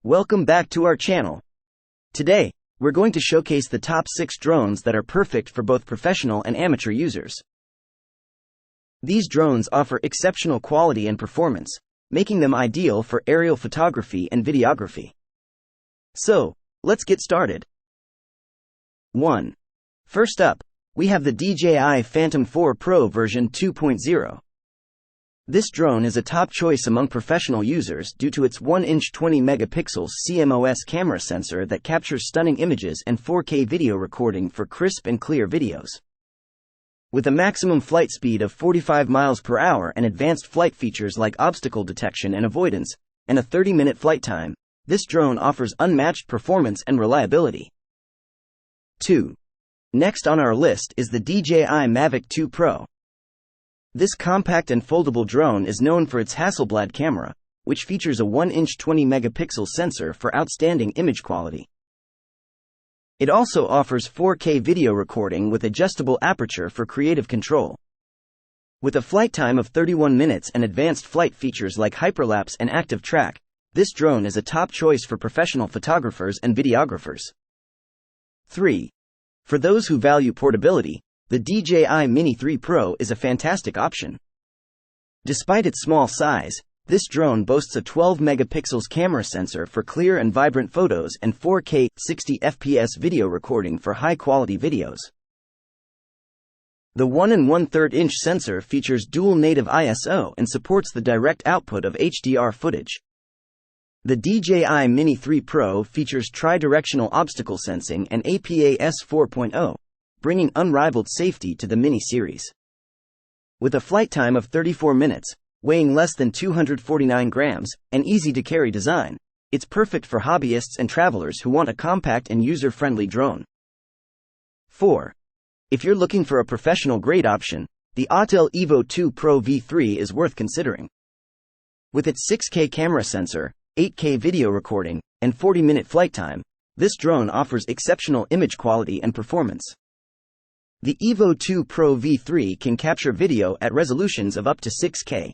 Welcome back to our channel. Today, we're going to showcase the top 6 drones that are perfect for both professional and amateur users. These drones offer exceptional quality and performance, making them ideal for aerial photography and videography. So, let's get started. 1. First up, we have the DJI Phantom 4 Pro version 2.0. This drone is a top choice among professional users due to its 1-inch 20-megapixel CMOS camera sensor that captures stunning images and 4K video recording for crisp and clear videos. With a maximum flight speed of 45 miles per hour and advanced flight features like obstacle detection and avoidance, and a 30-minute flight time, this drone offers unmatched performance and reliability. 2. Next on our list is the DJI Mavic 2 Pro. This compact and foldable drone is known for its Hasselblad camera, which features a 1-inch 20-megapixel sensor for outstanding image quality. It also offers 4K video recording with adjustable aperture for creative control. With a flight time of 31 minutes and advanced flight features like hyperlapse and active track, this drone is a top choice for professional photographers and videographers. 3. For those who value portability, the DJI Mini 3 Pro is a fantastic option. Despite its small size, this drone boasts a 12-megapixel camera sensor for clear and vibrant photos and 4K 60 FPS video recording for high-quality videos. The 1 1/3-inch sensor features dual native ISO and supports the direct output of HDR footage. The DJI Mini 3 Pro features tri-directional obstacle sensing and APAS 4.0. Bringing unrivaled safety to the Mini series. With a flight time of 34 minutes, weighing less than 249 grams, and easy-to-carry design, it's perfect for hobbyists and travelers who want a compact and user-friendly drone. 4. If you're looking for a professional-grade option, the Autel EVO 2 Pro V3 is worth considering. With its 6K camera sensor, 8K video recording, and 40-minute flight time, this drone offers exceptional image quality and performance. The EVO 2 Pro V3 can capture video at resolutions of up to 6K.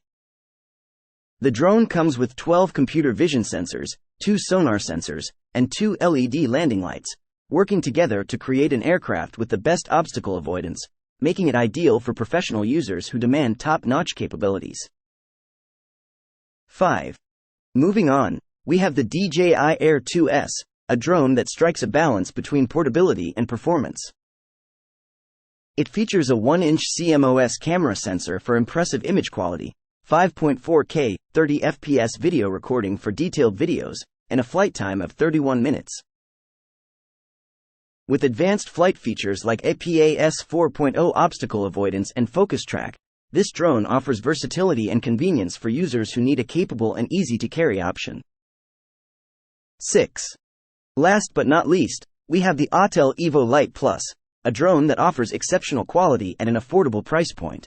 The drone comes with 12 computer vision sensors, 2 sonar sensors, and 2 LED landing lights, working together to create an aircraft with the best obstacle avoidance, making it ideal for professional users who demand top-notch capabilities. 5. Moving on, we have the DJI Air 2S, a drone that strikes a balance between portability and performance. It features a 1-inch CMOS camera sensor for impressive image quality, 5.4K 30 FPS video recording for detailed videos, and a flight time of 31 minutes. With advanced flight features like APAS 4.0 obstacle avoidance and focus track, this drone offers versatility and convenience for users who need a capable and easy-to-carry option. 6. Last but not least, we have the Autel EVO Lite Plus, a drone that offers exceptional quality at an affordable price point.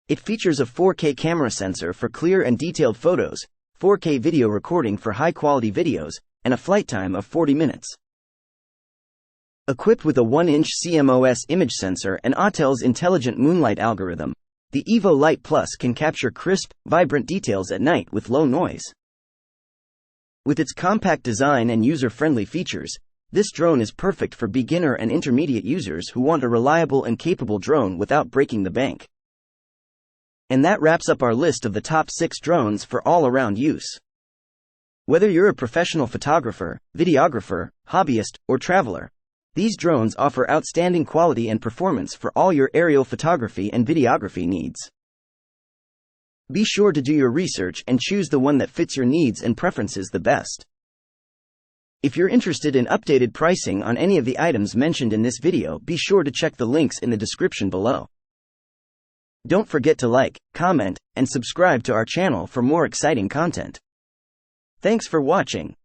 It features a 4K camera sensor for clear and detailed photos, 4K video recording for high-quality videos, and a flight time of 40 minutes. Equipped with a 1-inch CMOS image sensor and Autel's intelligent MOONLIGHT algorithm, the EVO Lite Plus can capture crisp, vibrant details at night with low noise. With its compact design and user-friendly features, this drone is perfect for beginner and intermediate users who want a reliable and capable drone without breaking the bank. And that wraps up our list of the top 6 drones for all-around use. Whether you're a professional photographer, videographer, hobbyist, or traveler, these drones offer outstanding quality and performance for all your aerial photography and videography needs. Be sure to do your research and choose the one that fits your needs and preferences the best. If you're interested in updated pricing on any of the items mentioned in this video, be sure to check the links in the description below. Don't forget to like, comment, and subscribe to our channel for more exciting content. Thanks for watching.